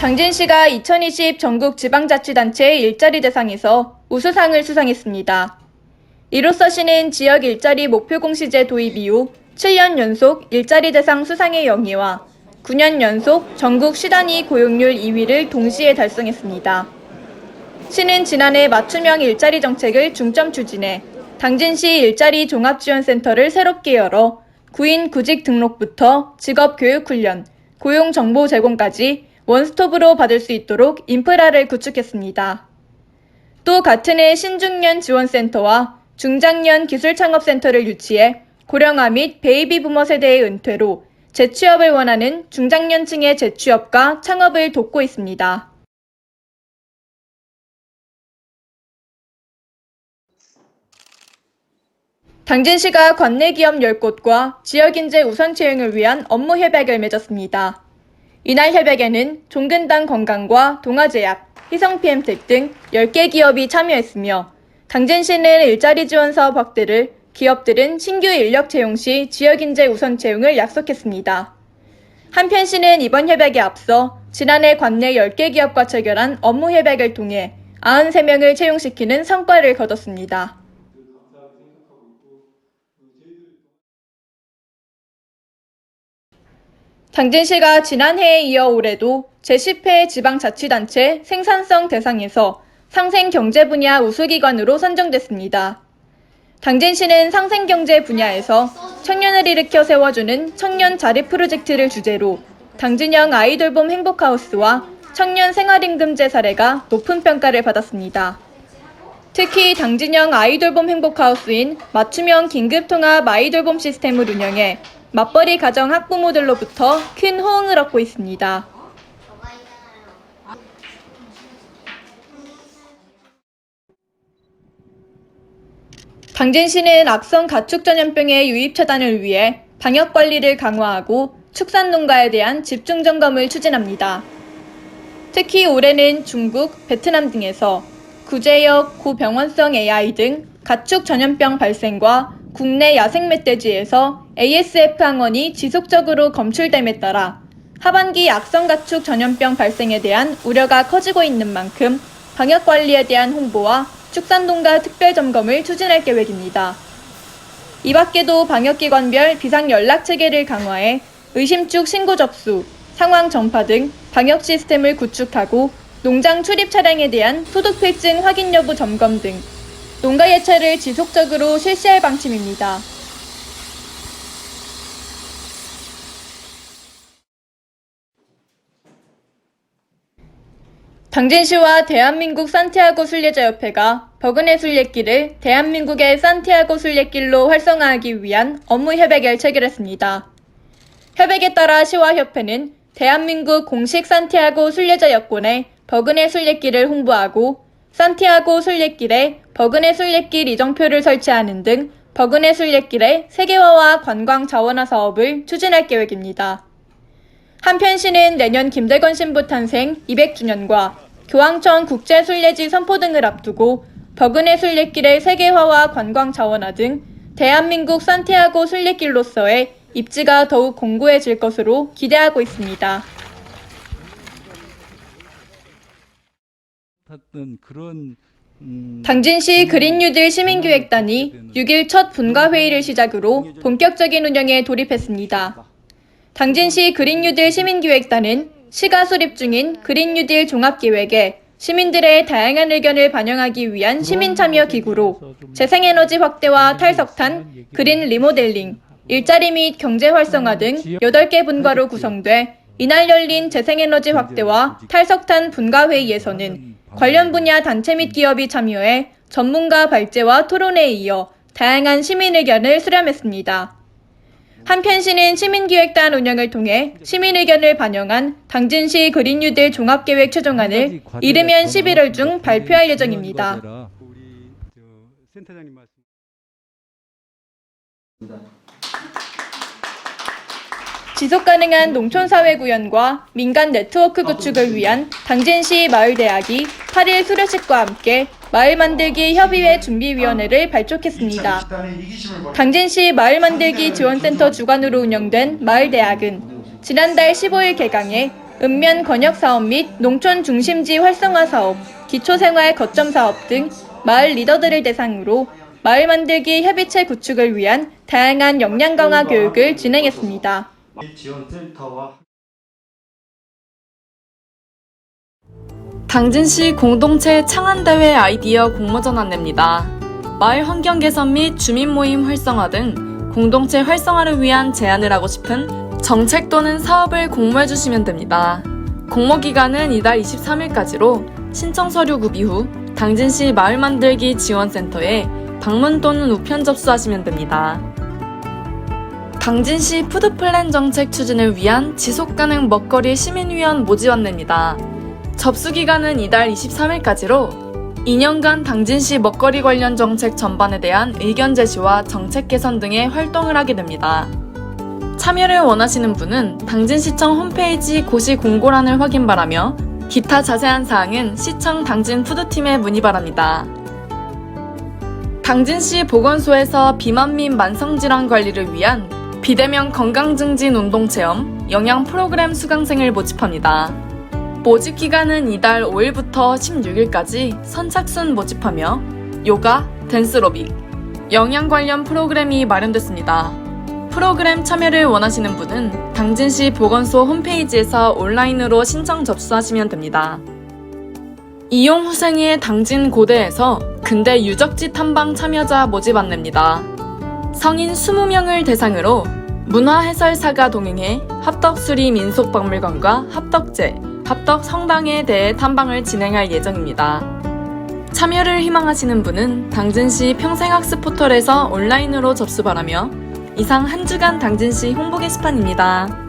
당진시가 2020 전국지방자치단체 일자리 대상에서 우수상을 수상했습니다. 이로써 시는 지역 일자리 목표공시제 도입 이후 7년 연속 일자리 대상 수상의 영예와 9년 연속 전국 시단위 고용률 2위를 동시에 달성했습니다. 시는 지난해 맞춤형 일자리 정책을 중점 추진해 당진시 일자리 종합지원센터를 새롭게 열어 구인 구직 등록부터 직업교육훈련, 고용정보 제공까지 원스톱으로 받을 수 있도록 인프라를 구축했습니다. 또 같은 해 신중년 지원센터와 중장년 기술창업센터를 유치해 고령화 및 베이비 부머 세대의 은퇴로 재취업을 원하는 중장년층의 재취업과 창업을 돕고 있습니다. 당진시가 관내 기업 10곳과 지역인재 우선 채용을 위한 업무 협약을 맺었습니다. 이날 협약에는 종근당 건강과 동아제약, 희성PM텍 등 10개 기업이 참여했으며 당진시는 일자리 지원 사업 확대를, 기업들은 신규 인력 채용 시 지역인재 우선 채용을 약속했습니다. 한편 시는 이번 협약에 앞서 지난해 관내 10개 기업과 체결한 업무 협약을 통해 93명을 채용시키는 성과를 거뒀습니다. 당진시가 지난해에 이어 올해도 제10회 지방자치단체 생산성 대상에서 상생경제 분야 우수기관으로 선정됐습니다. 당진시는 상생경제 분야에서 청년을 일으켜 세워주는 청년 자립 프로젝트를 주제로 당진형 아이돌봄 행복하우스와 청년 생활임금제 사례가 높은 평가를 받았습니다. 특히 당진형 아이돌봄 행복하우스인 맞춤형 긴급통합 아이돌봄 시스템을 운영해 맞벌이 가정 학부모들로부터 큰 호응을 얻고 있습니다. 당진시는 악성 가축 전염병의 유입 차단을 위해 방역 관리를 강화하고 축산농가에 대한 집중 점검을 추진합니다. 특히 올해는 중국, 베트남 등에서 구제역, 고병원성 AI 등 가축 전염병 발생과 국내 야생 멧돼지에서 ASF 항원이 지속적으로 검출됨에 따라 하반기 악성 가축 전염병 발생에 대한 우려가 커지고 있는 만큼 방역 관리에 대한 홍보와 축산농가 특별점검을 추진할 계획입니다. 이 밖에도 방역기관별 비상연락체계를 강화해 의심축 신고 접수, 상황 전파 등 방역 시스템을 구축하고 농장 출입 차량에 대한 소독필증 확인 여부 점검 등 농가 예찰을 지속적으로 실시할 방침입니다. 당진시와 대한민국 산티아고 순례자협회가 버그네 순례길을 대한민국의 산티아고 순례길로 활성화하기 위한 업무 협약을 체결했습니다. 협약에 따라 시와 협회는 대한민국 공식 산티아고 순례자 여권에 버그네 순례길을 홍보하고 산티아고 순례길에 버그네 순례길 이정표를 설치하는 등 버그네 순례길의 세계화와 관광 자원화 사업을 추진할 계획입니다. 한편 시는 내년 김대건 신부 탄생 200주년과 교황청 국제순례지 선포 등을 앞두고 버그네 순례길의 세계화와 관광 자원화 등 대한민국 산티아고 순례길로서의 입지가 더욱 공고해질 것으로 기대하고 있습니다. 당진시 그린뉴딜 시민기획단이 6일 첫 분과회의를 시작으로 본격적인 운영에 돌입했습니다. 당진시 그린뉴딜 시민기획단은 시가 수립 중인 그린뉴딜 종합계획에 시민들의 다양한 의견을 반영하기 위한 시민참여 기구로 재생에너지 확대와 탈석탄, 그린 리모델링, 일자리 및 경제 활성화 등 8개 분과로 구성돼 이날 열린 재생에너지 확대와 탈석탄 분과회의에서는 관련 분야 단체 및 기업이 참여해 전문가 발제와 토론에 이어 다양한 시민 의견을 수렴했습니다. 한편 시는 시민기획단 운영을 통해 시민 의견을 반영한 당진시 그린뉴딜 종합계획 최종안을 이르면 11월 중 발표할 예정입니다. 지속가능한 농촌사회 구현과 민간 네트워크 구축을 위한 당진시 마을대학이 8일 수료식과 함께 마을 만들기 협의회 준비위원회를 발족했습니다. 당진시 마을 만들기 지원센터 주관으로 운영된 마을대학은 지난달 15일 개강해 읍면 건역 사업 및 농촌 중심지 활성화 사업, 기초생활 거점 사업 등 마을 리더들을 대상으로 마을 만들기 협의체 구축을 위한 다양한 역량 강화 교육을 진행했습니다. 당진시 공동체 창안대회 아이디어 공모전 안내입니다. 마을 환경 개선 및 주민 모임 활성화 등 공동체 활성화를 위한 제안을 하고 싶은 정책 또는 사업을 공모해 주시면 됩니다. 공모 기간은 이달 23일까지로 신청 서류 구비 후 당진시 마을 만들기 지원센터에 방문 또는 우편 접수하시면 됩니다. 당진시 푸드플랜 정책 추진을 위한 지속가능 먹거리 시민위원 모집 안내입니다. 접수 기간은 이달 23일까지로 2년간 당진시 먹거리 관련 정책 전반에 대한 의견 제시와 정책 개선 등의 활동을 하게 됩니다. 참여를 원하시는 분은 당진시청 홈페이지 고시 공고란을 확인 바라며 기타 자세한 사항은 시청 당진 푸드팀에 문의 바랍니다. 당진시 보건소에서 비만 및 만성질환 관리를 위한 비대면 건강증진 운동체험, 영양 프로그램 수강생을 모집합니다. 모집 기간은 이달 5일부터 16일까지 선착순 모집하며 요가, 댄스로빅, 영양 관련 프로그램이 마련됐습니다. 프로그램 참여를 원하시는 분은 당진시 보건소 홈페이지에서 온라인으로 신청 접수하시면 됩니다. 이용 후생의 당진 고대에서 근대 유적지 탐방 참여자 모집 안내입니다. 성인 20명을 대상으로 문화해설사가 동행해 합덕수리 민속박물관과 합덕제, 합덕성당에 대해 탐방을 진행할 예정입니다. 참여를 희망하시는 분은 당진시 평생학습 포털에서 온라인으로 접수 바라며 이상 한 주간 당진시 홍보 게시판입니다.